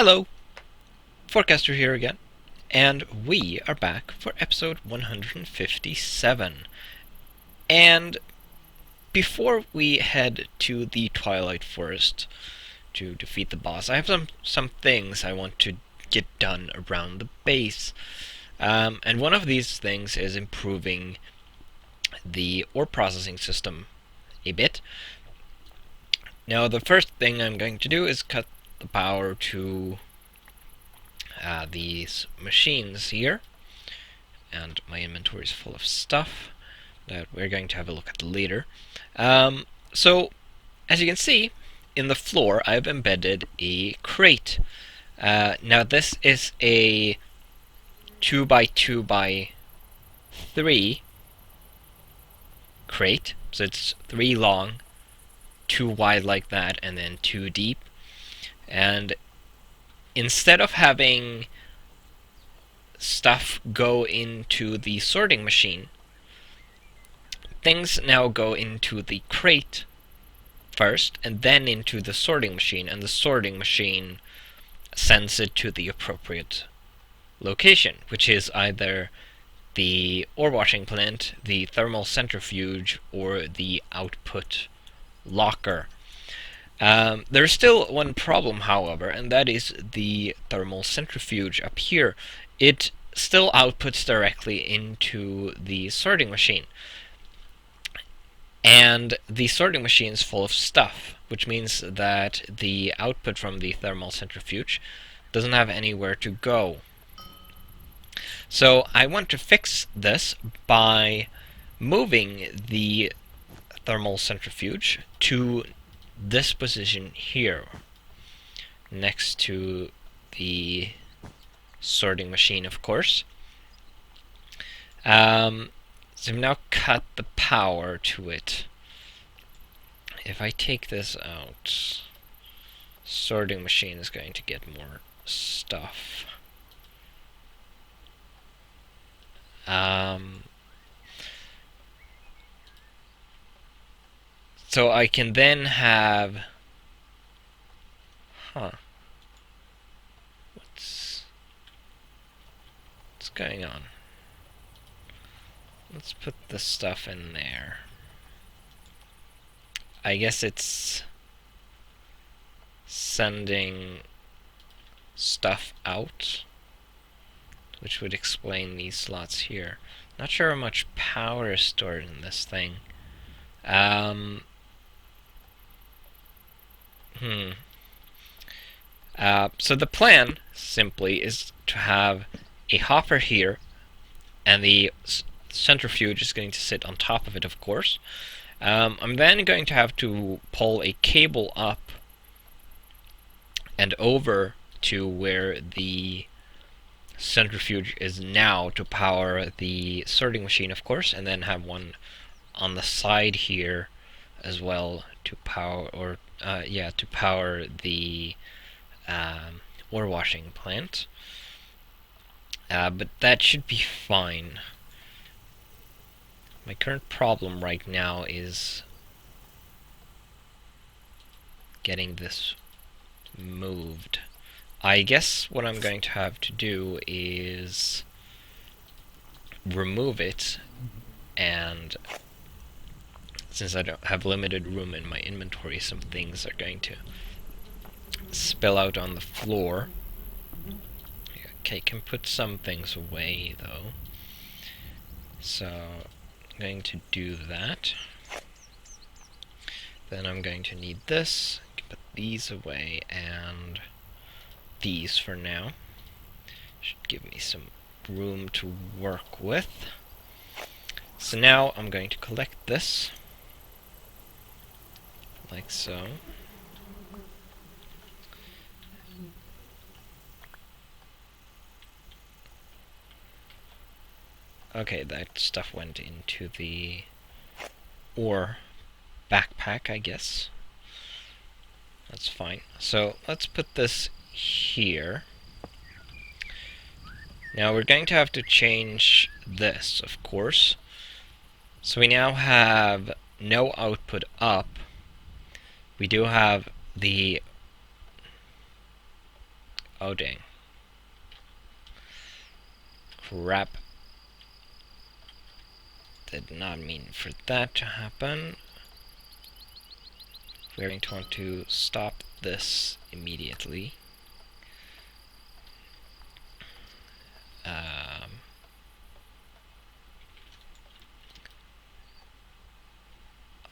Hello, Forecaster here again, and we are back for episode 157. And before we head to the Twilight Forest to defeat the boss, I have some things I want to get done around the base. And one of these things is improving the ore processing system a bit. Now, the first thing I'm going to do is cut the power to these machines here, and my inventory is full of stuff that we're going to have a look at later. So, as you can see, in the floor I've embedded a crate. Now this is a 2 by 2 by 3 crate, so it's 3 long, 2 wide like that, and then 2 deep. And instead of having stuff go into the sorting machine, things now go into the crate first, and then into the sorting machine, and the sorting machine sends it to the appropriate location, which is either the ore washing plant, the thermal centrifuge, or the output locker. There's still one problem, however, and that is the thermal centrifuge up here. It still outputs directly into the sorting machine. And the sorting machine is full of stuff, which means that the output from the thermal centrifuge doesn't have anywhere to go. So I want to fix this by moving the thermal centrifuge to this position here, next to the sorting machine, of course. So I've now cut the power to it. If I take this out, sorting machine is going to get more stuff. So I can then have... What's going on? Let's put the stuff in there. I guess it's sending stuff out, which would explain these slots here. Not sure how much power is stored in this thing. So the plan, simply, is to have a hopper here, and the centrifuge is going to sit on top of it, of course. I'm then going to have to pull a cable up and over to where the centrifuge is now to power the sorting machine, of course, and then have one on the side here as well to power, to power the ore washing plant. But that should be fine. My current problem right now is getting this moved. I guess what I'm going to have to do is remove it, and since I don't have limited room in my inventory, some things are going to spill out on the floor. Okay, can put some things away though. So I'm going to do that. Then I'm going to need this. Put these away and these for now. Should give me some room to work with. So now I'm going to collect this, like so. Okay, that stuff went into the ore backpack, I guess. That's fine. So let's put this here. Now we're going to have to change this, of course. So we now have no output up. We do have the Oh dang. Crap. Did not mean for that to happen. We're going to want to stop this immediately.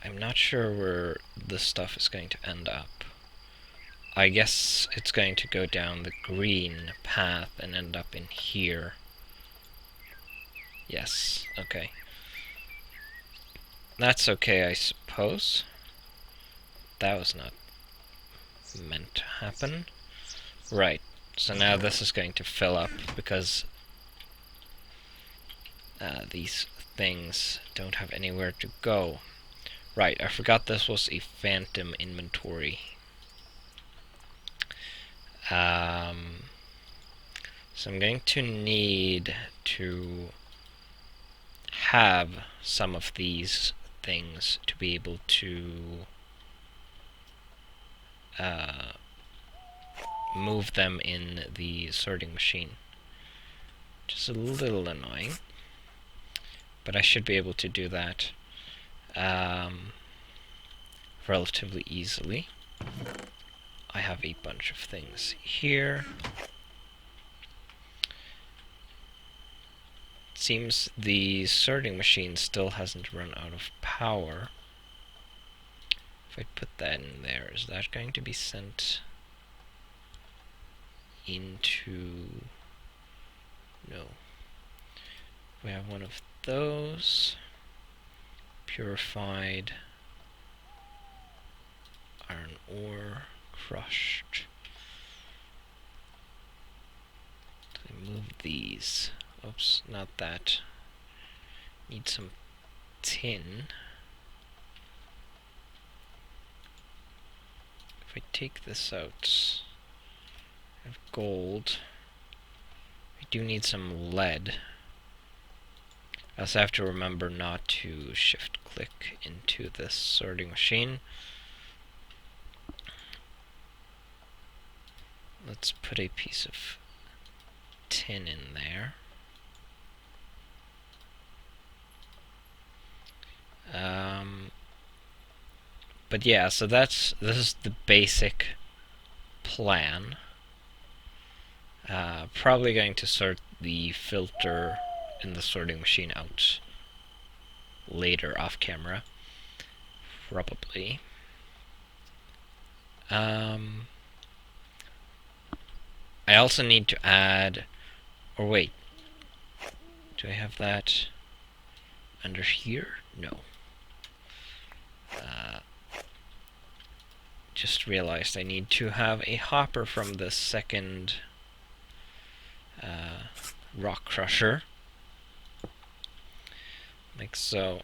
I'm not sure where this stuff is going to end up. I guess it's going to go down the green path and end up in here. Yes, okay. That's okay, I suppose. That was not meant to happen. Right, so now this is going to fill up because these things don't have anywhere to go. Right, I forgot this was a phantom inventory. So I'm going to need to have some of these things to be able to move them in the sorting machine. Which is a little annoying, but I should be able to do that relatively easily. I have a bunch of things here. It seems the sorting machine still hasn't run out of power. If I put that in there, is that going to be sent into... No. We have one of those. Purified iron ore, crushed. I move these. Oops, not that. Need some tin. If I take this out, I have gold. I do need some lead. I also have to remember not to shift-click into this sorting machine. Let's put a piece of tin in there. But yeah, so this is the basic plan. Probably going to sort the filter in the sorting machine out later off camera. Probably. I also need to add, or wait, do I have that under here? No. Just realized I need to have a hopper from the second rock crusher. Like so.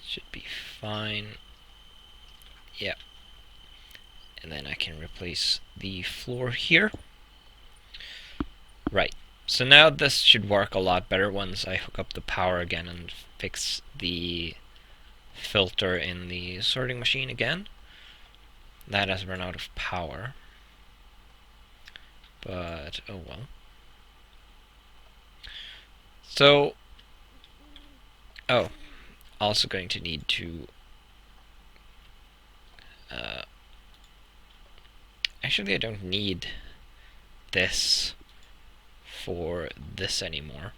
Should be fine. Yep. And then I can replace the floor here. Right. So now this should work a lot better once I hook up the power again and fix the filter in the sorting machine again. That has run out of power. But, oh well. So, oh, also going to need to actually I don't need this for this anymore,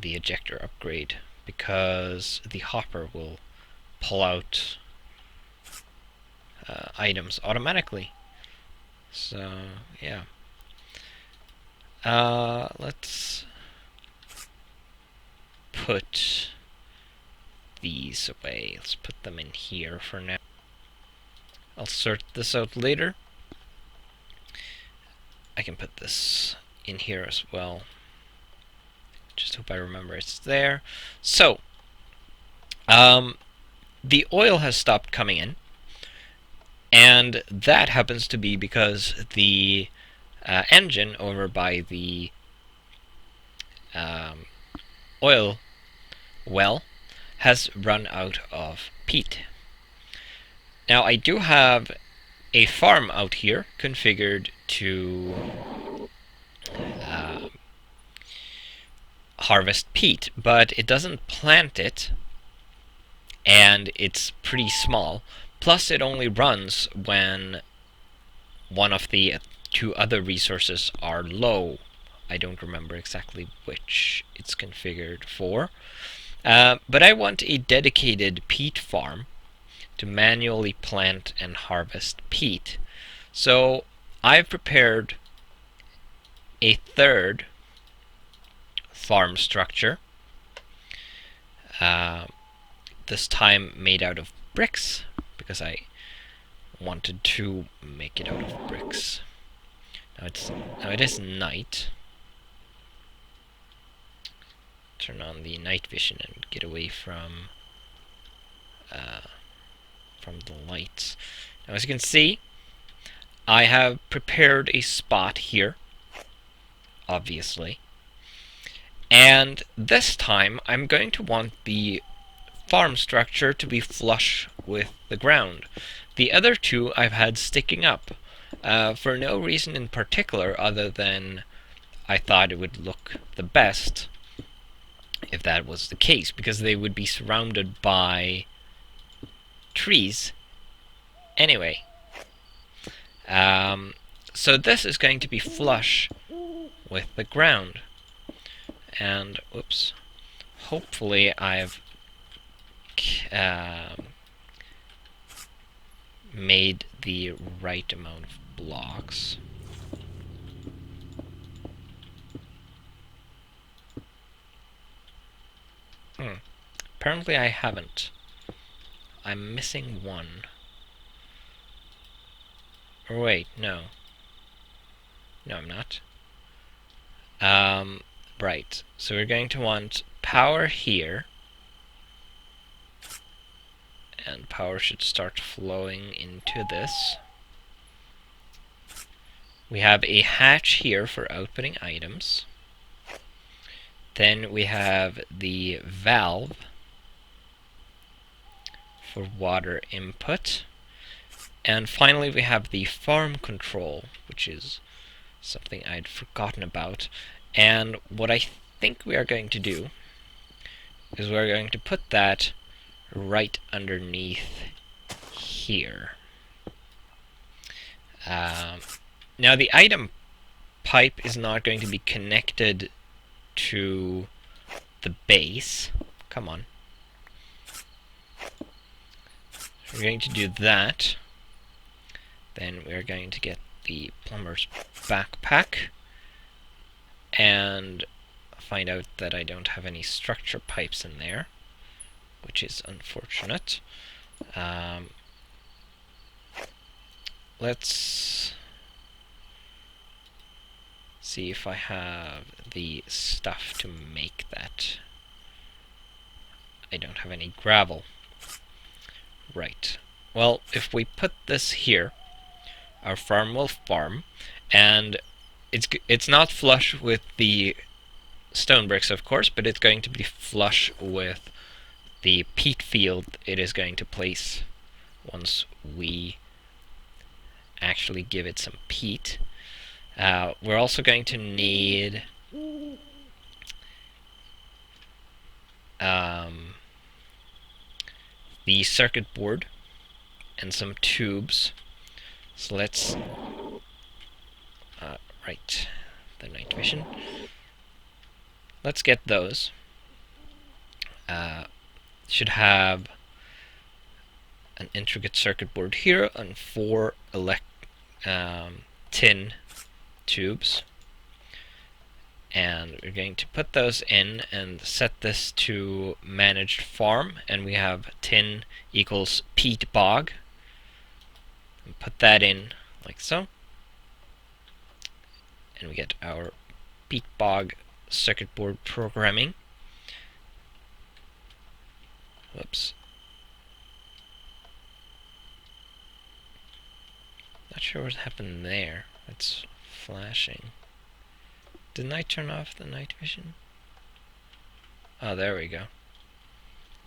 the ejector upgrade, because the hopper will pull out items automatically. So yeah, let's put these away. Let's put them in here for now. I'll sort this out later. I can put this in here as well. Just hope I remember it's there. So, the oil has stopped coming in, and that happens to be because the engine over by the oil well has run out of peat. Now I do have a farm out here configured to harvest peat, but it doesn't plant it, and it's pretty small. Plus, it only runs when one of the two other resources are low. I don't remember exactly which it's configured for. But I want a dedicated peat farm to manually plant and harvest peat. So I've prepared a third farm structure, this time made out of bricks, because I wanted to make it out of bricks. Now it is night. Turn on the night vision and get away from the lights. Now, as you can see, I have prepared a spot here, obviously. And this time, I'm going to want the farm structure to be flush with the ground. The other two I've had sticking up, for no reason in particular other than I thought it would look the best if that was the case, because they would be surrounded by trees anyway. So this is going to be flush with the ground. And, whoops, hopefully I've made the right amount of blocks. Apparently I haven't. I'm missing one. Or wait, no. No, I'm not. Right. So we're going to want power here. And power should start flowing into this. We have a hatch here for outputting items. Then we have the valve for water input. And finally we have the farm control, which is something I'd forgotten about. And what I think we are going to do is we're going to put that right underneath here. Now the item pipe is not going to be connected to the base. Come on. We're going to do that. Then we're going to get the plumber's backpack and find out that I don't have any structure pipes in there, which is unfortunate. Let's see if I have the stuff to make that. I don't have any gravel. Right. Well, if we put this here, our farm will farm, and it's not flush with the stone bricks, of course, but it's going to be flush with the peat field it is going to place once we actually give it some peat. We're also going to need the circuit board and some tubes. So let's right, the night vision. Let's get those. Should have an intricate circuit board here and 4 tin tubes. And we're going to put those in and set this to managed farm, and we have tin equals peat bog. And put that in like so. And we get our peat bog circuit board programming. Whoops. Not sure what happened there. It's flashing. Didn't I turn off the night vision? Oh, there we go.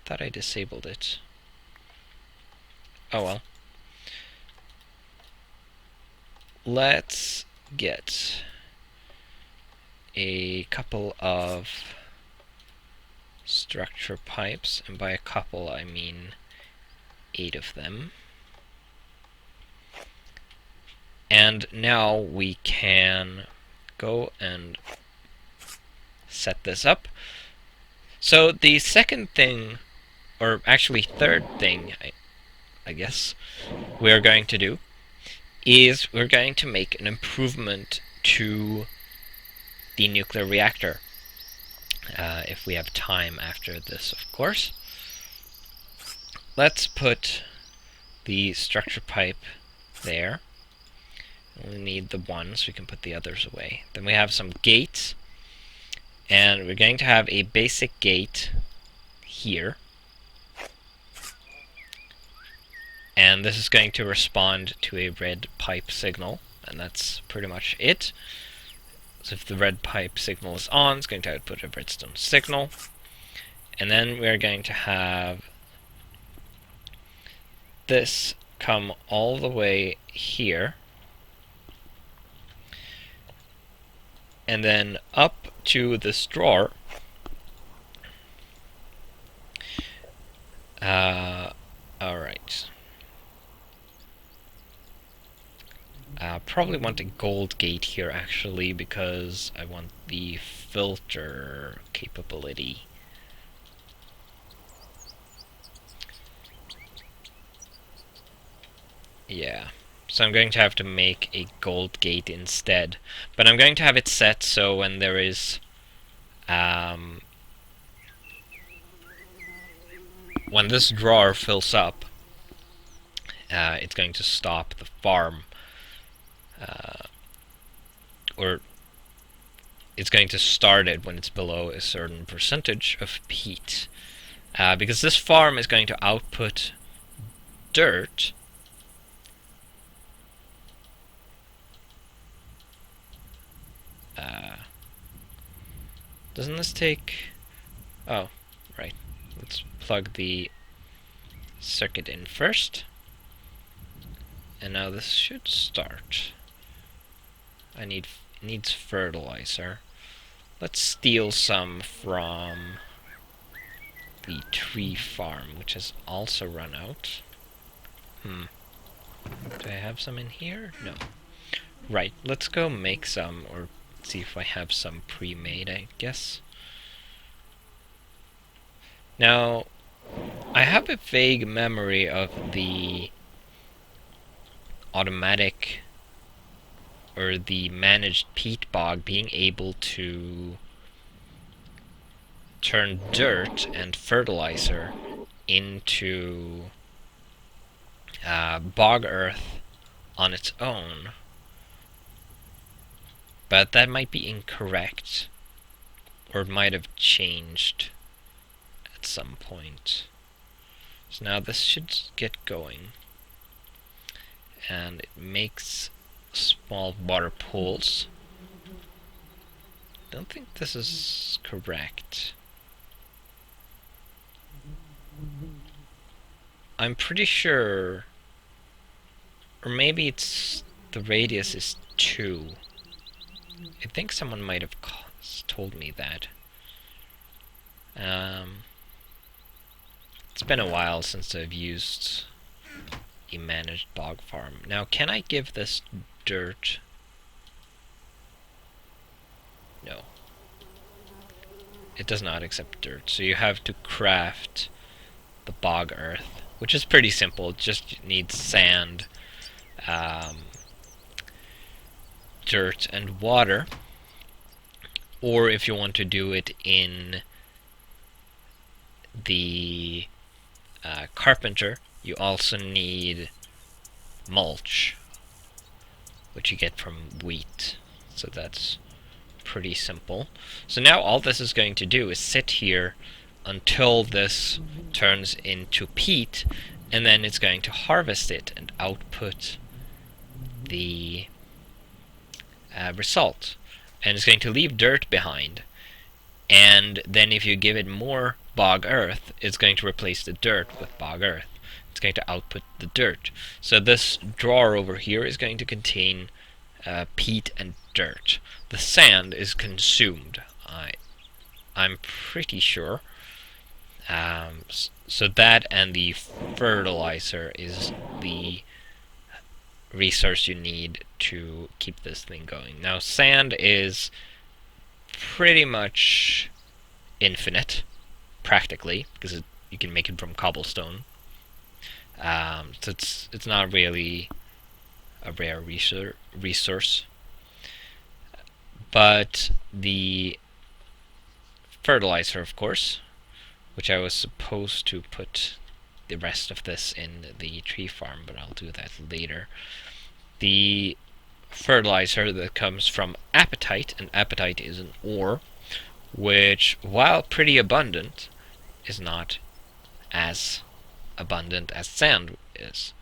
Thought I disabled it. Oh well. let's get a couple of structure pipes, and by a couple I mean 8 of them. And now we can go and set this up. So the second thing, or actually third thing, I guess, we're going to do is we're going to make an improvement to the nuclear reactor. If we have time after this, of course. Let's put the structure pipe there. We need the one, so we can put the others away. Then we have some gates, and we're going to have a basic gate here. And this is going to respond to a red pipe signal, and that's pretty much it. So if the red pipe signal is on, it's going to output a redstone signal. And then we're going to have this come all the way here, and then up to this drawer. Alright. Probably want a gold gate here, actually, because I want the filter capability. Yeah. So I'm going to have to make a gold gate instead. But I'm going to have it set so when there is... when this drawer fills up, it's going to stop the farm. Or it's going to start it when it's below a certain percentage of peat. Because this farm is going to output dirt. Doesn't this take... Oh, right. Let's plug the circuit in first. And now this should start. It needs fertilizer. Let's steal some from the tree farm, which has also run out. Do I have some in here? No. Right, let's go make some, or see if I have some pre-made, I guess. Now, I have a vague memory of the automatic or the managed peat bog being able to turn dirt and fertilizer into bog earth on its own. But that might be incorrect, or it might have changed at some point. So now this should get going, and it makes small water pools. Don't think this is correct. I'm pretty sure, or maybe it's the radius is 2. I think someone might have told me that. It's been a while since I've used a managed bog farm. Now, can I give this dirt? No. It does not accept dirt, so you have to craft the bog earth, which is pretty simple. It just needs sand, dirt, and water. Or if you want to do it in the carpenter, you also need mulch, which you get from wheat. So that's pretty simple. So now all this is going to do is sit here until this turns into peat, and then it's going to harvest it and output the result. And it's going to leave dirt behind. And then if you give it more bog earth, it's going to replace the dirt with bog earth. It's going to output the dirt. So this drawer over here is going to contain peat and dirt. The sand is consumed. I'm pretty sure. So that and the fertilizer is the resource you need to keep this thing going. Now, sand is pretty much infinite, practically, because you can make it from cobblestone. So it's not really a rare resource. But the fertilizer, of course, which I was supposed to put the rest of this in the tree farm, but I'll do that later. The fertilizer that comes from apatite, and apatite is an ore, which, while pretty abundant, is not as abundant as sand is.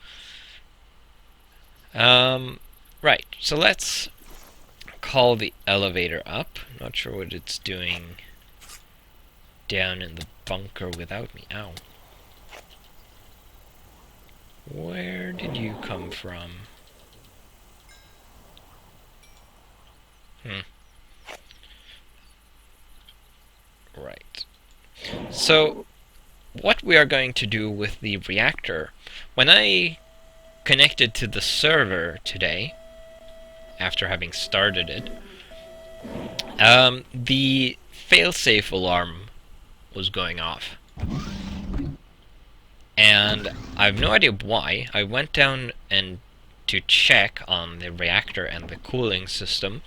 Right, so let's call the elevator up. Not sure what it's doing down in the bunker without me. Ow. Where did you come from? Right. So, what we are going to do with the reactor, when I connected to the server today, after having started it, the failsafe alarm was going off. And I have no idea why. I went down and to check on the reactor and the cooling system,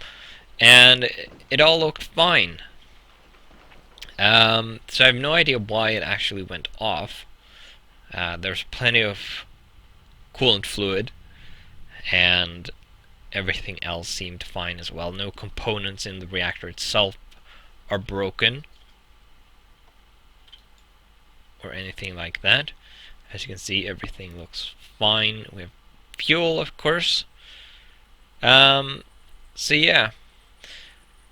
and it all looked fine. So I have no idea why it actually went off. There's plenty of coolant fluid, and everything else seemed fine as well. No components in the reactor itself are broken or anything like that. As you can see, everything looks fine. We have fuel, of course. So yeah.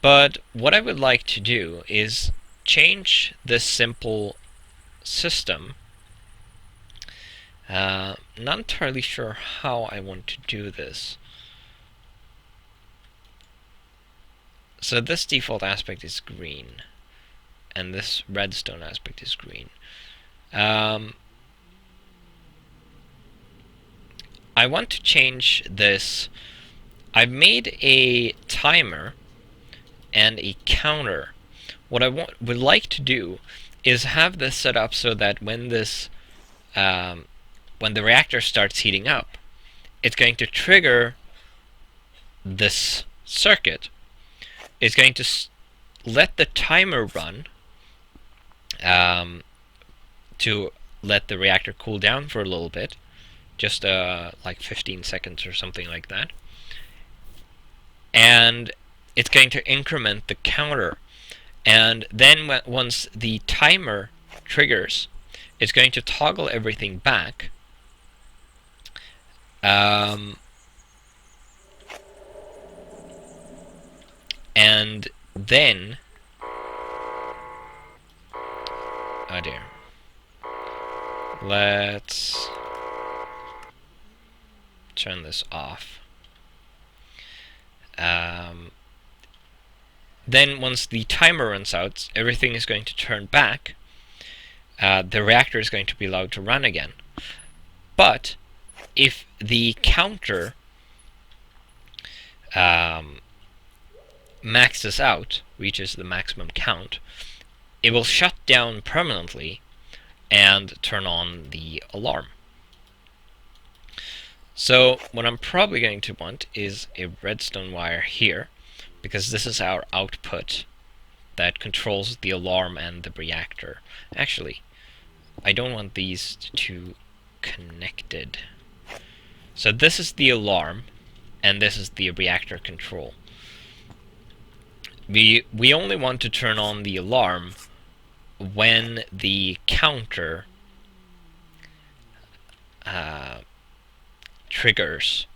But what I would like to do is change this simple system. Not entirely sure how I want to do this. So this default aspect is green, and this redstone aspect is green. I want to change this. I've made a timer and a counter. What I would like to do is have this set up so that when this when the reactor starts heating up, it's going to trigger this circuit. It's going to let the timer run to let the reactor cool down for a little bit, just like 15 seconds or something like that. And it's going to increment the counter. And then once the timer triggers, it's going to toggle everything back. And then... Oh dear. Let's turn this off. Then once the timer runs out, everything is going to turn back. The reactor is going to be allowed to run again. But if the counter maxes out, reaches the maximum count, it will shut down permanently and turn on the alarm. So what I'm probably going to want is a redstone wire here, because this is our output that controls the alarm and the reactor. Actually, I don't want these two connected. So this is the alarm, and this is the reactor control. We only want to turn on the alarm when the counter triggers.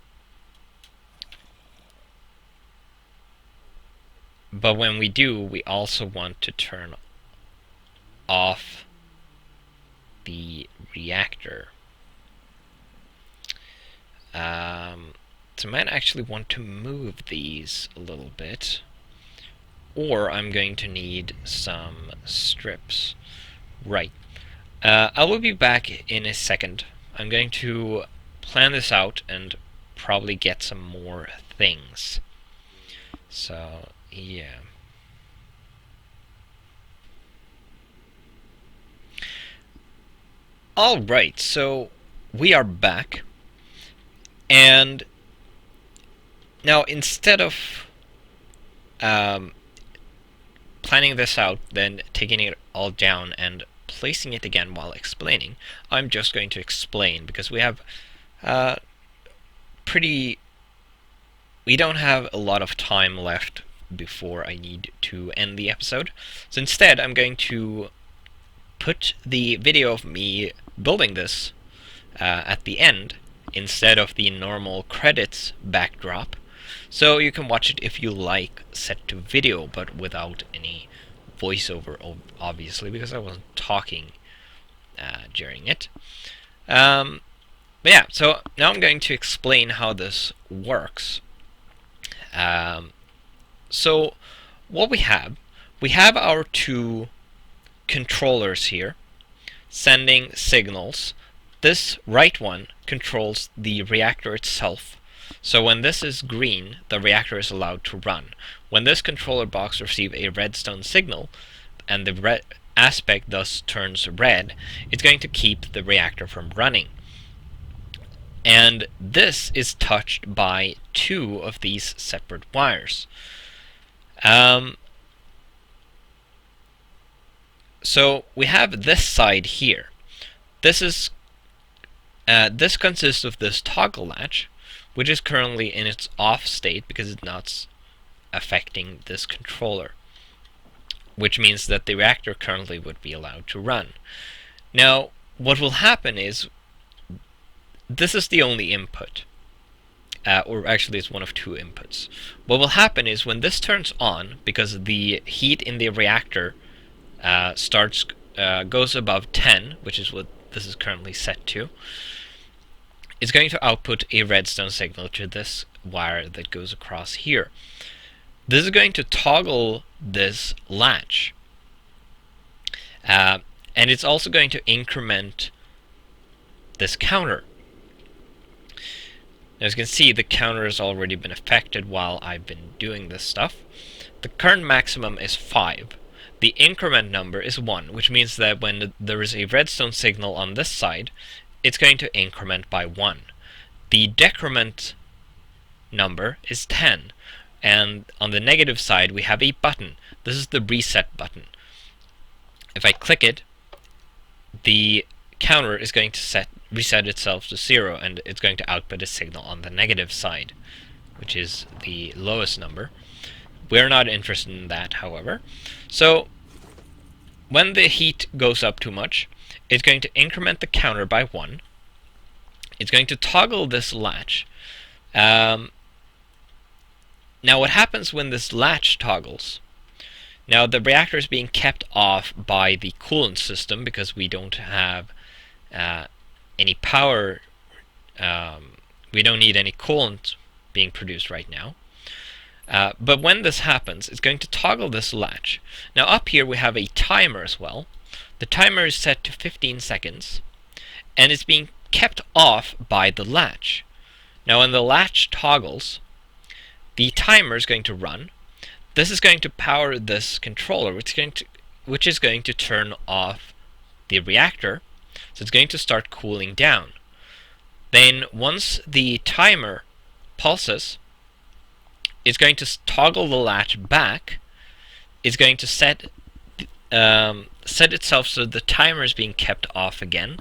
But when we do, we also want to turn off the reactor. So I might actually want to move these a little bit. Or I'm going to need some strips. Right. I will be back in a second. I'm going to plan this out and probably get some more things. So, yeah. Alright, so we are back. And now instead of planning this out, then taking it all down and placing it again while explaining, I'm just going to explain because we have we don't have a lot of time left before I need to end the episode. So instead, I'm going to put the video of me building this at the end instead of the normal credits backdrop. So you can watch it if you like set to video, but without any voiceover, obviously, because I wasn't talking during it. But yeah, so now I'm going to explain how this works. So what we have our two controllers here sending signals. This right one controls the reactor itself. So when this is green, the reactor is allowed to run. When this controller box receives a redstone signal, and the red aspect thus turns red, it's going to keep the reactor from running. And this is touched by two of these separate wires. So we have this side here. This consists of this toggle latch, which is currently in its off state because it's not affecting this controller, which means that the reactor currently would be allowed to run. Now, what will happen is, this is the only input, or actually it's one of two inputs. What will happen is when this turns on, because the heat in the reactor goes above 10, which is what this is currently set to, it's going to output a redstone signal to this wire that goes across here. This is going to toggle this latch, and it's also going to increment this counter. As you can see, the counter has already been affected while I've been doing this stuff. The current maximum is 5. The increment number is 1, which means that when there is a redstone signal on this side, it's going to increment by 1. The decrement number is 10, and on the negative side we have a button. This is the reset button. If I click it, the counter is going to reset itself to 0, and it's going to output a signal on the negative side, which is the lowest number. We're not interested in that, however. So when the heat goes up too much, it's going to increment the counter by 1. It's going to toggle this latch. Now what happens when this latch toggles? Now the reactor is being kept off by the coolant system because we don't have any power. We don't need any coolant being produced right now. But when this happens, it's going to toggle this latch. Now up here we have a timer as well. The timer is set to 15 seconds, and it's being kept off by the latch. Now when the latch toggles, the timer is going to run. This is going to power this controller, which is going to turn off the reactor. So it's going to start cooling down. Then once the timer pulses, it's going to toggle the latch back. It's going to set itself so the timer is being kept off again,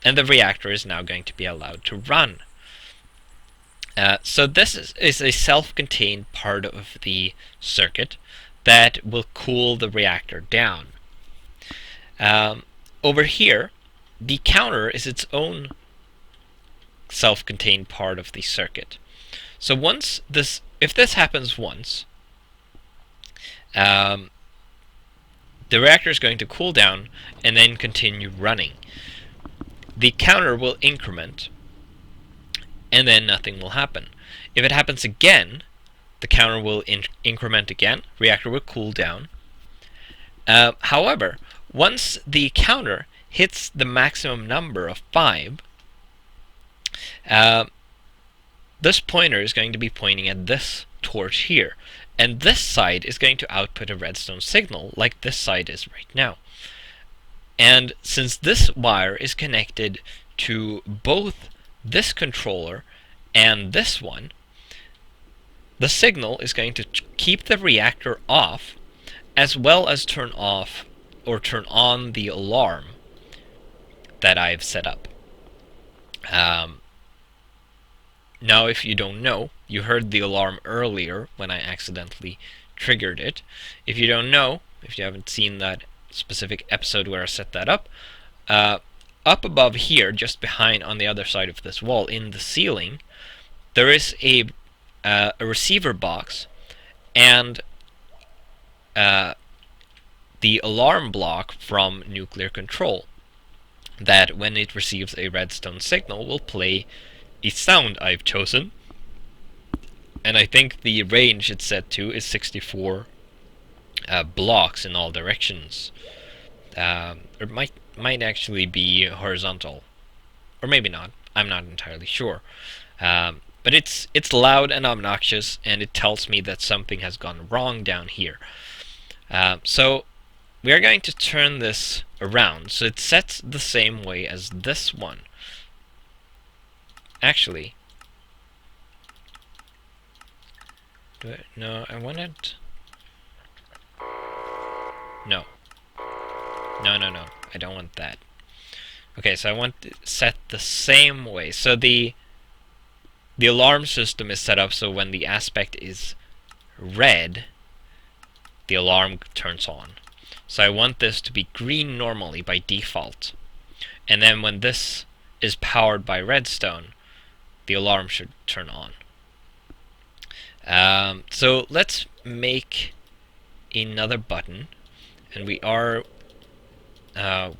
and the reactor is now going to be allowed to run. So this is a self-contained part of the circuit that will cool the reactor down. Over here, the counter is its own self-contained part of the circuit. So if this happens once, the reactor is going to cool down and then continue running. The counter will increment, and then nothing will happen. If it happens again, the counter will increment again, reactor will cool down. However, once the counter hits the maximum number of 5, this pointer is going to be pointing at this torch here. And this side is going to output a redstone signal, like this side is right now. And since this wire is connected to both this controller and this one, the signal is going to keep the reactor off, as well as turn off or turn on the alarm that I've set up. Now, if you don't know, you heard the alarm earlier when I accidentally triggered it. If you don't know, if you haven't seen that specific episode where I set that up above here, just behind on the other side of this wall in the ceiling, there is a receiver box and the alarm block from nuclear control that when it receives a redstone signal will play a sound I've chosen, and I think the range it's set to is 64 blocks in all directions. It might actually be horizontal, or maybe not. I'm not entirely sure. But it's loud and obnoxious, and it tells me that something has gone wrong down here. So we are going to turn this around so it sets the same way as this one. Actually, no, I want it. No, I don't want that. Okay, so I want it set the same way. So the alarm system is set up so when the aspect is red, the alarm turns on. So I want this to be green normally by default. And then when this is powered by redstone, the alarm should turn on. So let's make another button, and we are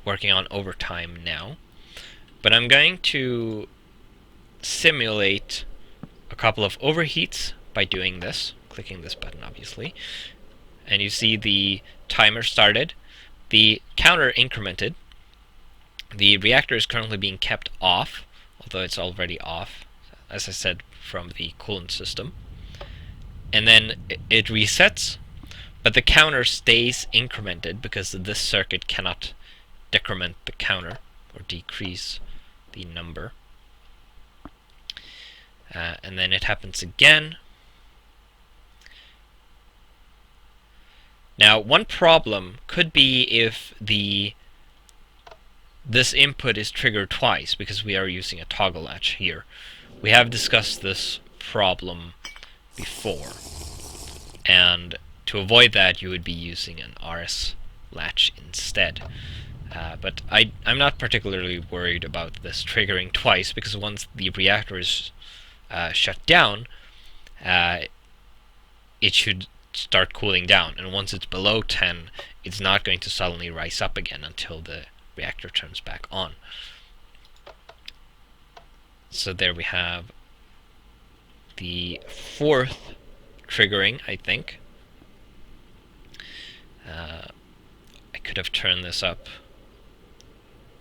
working on overtime now. But I'm going to simulate a couple of overheats by doing this, clicking this button obviously. And you see the timer started, the counter incremented, the reactor is currently being kept off, although it's already off, as I said, from the coolant system. And then it resets, but the counter stays incremented because this circuit cannot decrement the counter or decrease the number. And then it happens again. Now, one problem could be if this input is triggered twice, because we are using a toggle latch here. We have discussed this problem before, and to avoid that you would be using an RS latch instead. But I'm not particularly worried about this triggering twice, because once the reactor is shut down, it should start cooling down, and once it's below 10, it's not going to suddenly rise up again until the reactor turns back on. So there we have the fourth triggering, I think. I could have turned this up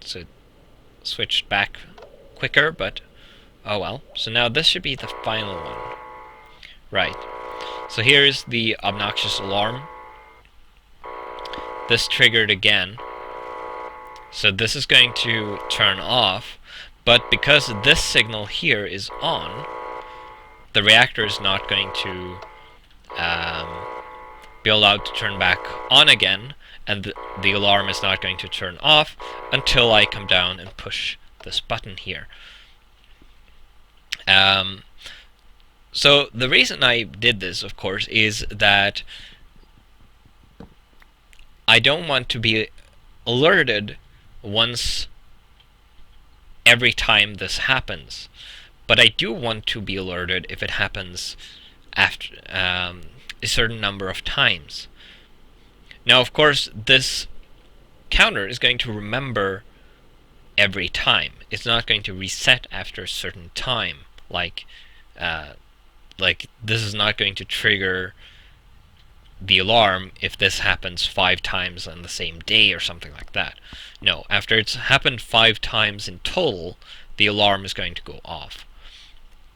so it switched back quicker, but oh well. So now this should be the final one. Right. So here is the obnoxious alarm. This triggered again. So this is going to turn off, but because this signal here is on, the reactor is not going to be allowed to turn back on again, and the alarm is not going to turn off until I come down and push this button here. So the reason I did this, of course, is that I don't want to be alerted once every time this happens, but I do want to be alerted if it happens after a certain number of times. Now, of course, this counter is going to remember every time. It's not going to reset after a certain time, like like, this is not going to trigger the alarm if this happens 5 times on the same day or something like that. No, after it's happened 5 times in total, the alarm is going to go off.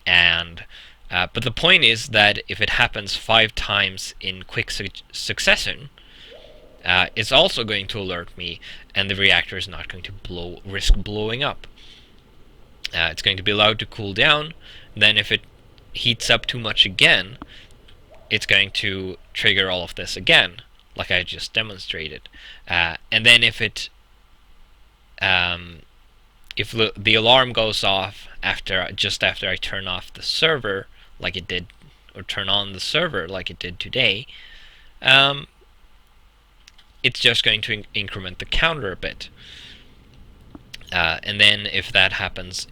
And but the point is that if it happens 5 times in quick succession, it's also going to alert me, and the reactor is not going to risk blowing up. It's going to be allowed to cool down. Then if it heats up too much again, it's going to trigger all of this again, like I just demonstrated. And then if the alarm goes off just after I turn off the server, like it did, or turn on the server like it did today, it's just going to increment the counter a bit. And then if that happens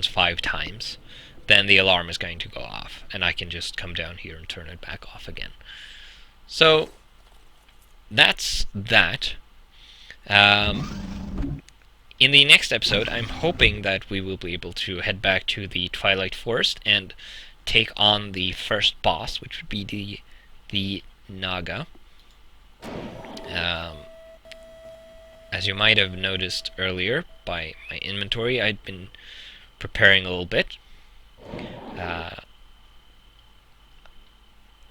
5 times, then the alarm is going to go off, and I can just come down here and turn it back off again. So that's that. In the next episode, I'm hoping that we will be able to head back to the Twilight Forest and take on the first boss, which would be the Naga. As you might have noticed earlier by my inventory, I'd been preparing a little bit. I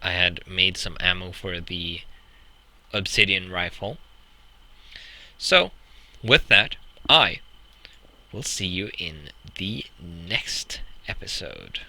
had made some ammo for the obsidian rifle. So, with that, I will see you in the next episode.